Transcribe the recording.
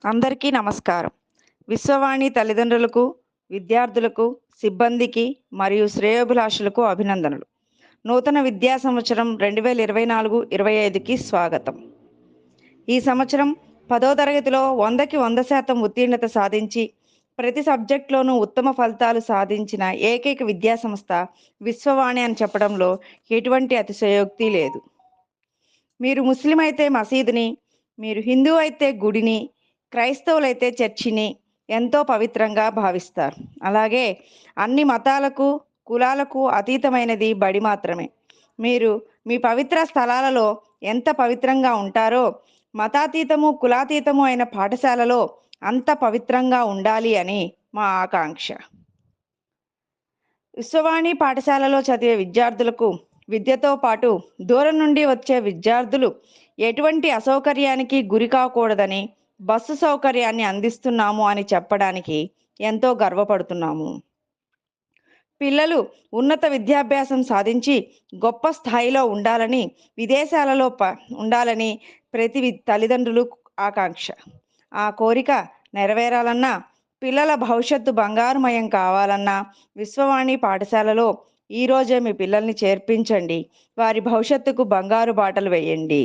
అందరికీ నమస్కారం. విశ్వవాణి తల్లిదండ్రులకు, విద్యార్థులకు, సిబ్బందికి మరియు శ్రేయోభిలాషులకు అభినందనలు. నూతన విద్యా సంవత్సరం 2024-25కి స్వాగతం. ఈ సంవత్సరం 10వ తరగతిలో 100కి 100% ఉత్తీర్ణత సాధించి, ప్రతి సబ్జెక్ట్‌లోనూ ఉత్తమ ఫలితాలు సాధించిన ఏకైక విద్యా సంస్థ విశ్వవాణి అని చెప్పడంలో ఎటువంటి అతిశయోక్తి లేదు. మీరు ముస్లిం అయితే మసీదుని, మీరు హిందూ అయితే గుడిని, క్రైస్తవులైతే చర్చిని ఎంతో పవిత్రంగా భావిస్తారు. అలాగే అన్ని మతాలకు, కులాలకు అతీతమైనది బడి మాత్రమే. మీరు మీ పవిత్ర స్థలాలలో ఎంత పవిత్రంగా ఉంటారో, మతాతీతము, కులాతీతము అయిన పాఠశాలలో అంత పవిత్రంగా ఉండాలి అని మా ఆకాంక్ష. విశ్వవాణి పాఠశాలలో చదివే విద్యార్థులకు విద్యతో పాటు దూరం నుండి వచ్చే విద్యార్థులు ఎటువంటి అసౌకర్యానికి గురి కాకూడదని బస్సు సౌకర్యాన్ని అందిస్తున్నాము అని చెప్పడానికి ఎంతో గర్వపడుతున్నాము. పిల్లలు ఉన్నత విద్యాభ్యాసం సాధించి గొప్ప స్థాయిలో ఉండాలని, విదేశాలలో ఉండాలని ప్రతి తల్లిదండ్రులు ఆకాంక్ష. ఆ కోరిక నెరవేరాలన్నా, పిల్లల భవిష్యత్తు బంగారుమయం కావాలన్నా విశ్వవాణి పాఠశాలలో ఈరోజే మీ పిల్లల్ని చేర్పించండి. వారి భవిష్యత్తుకు బంగారు బాటలు వేయండి.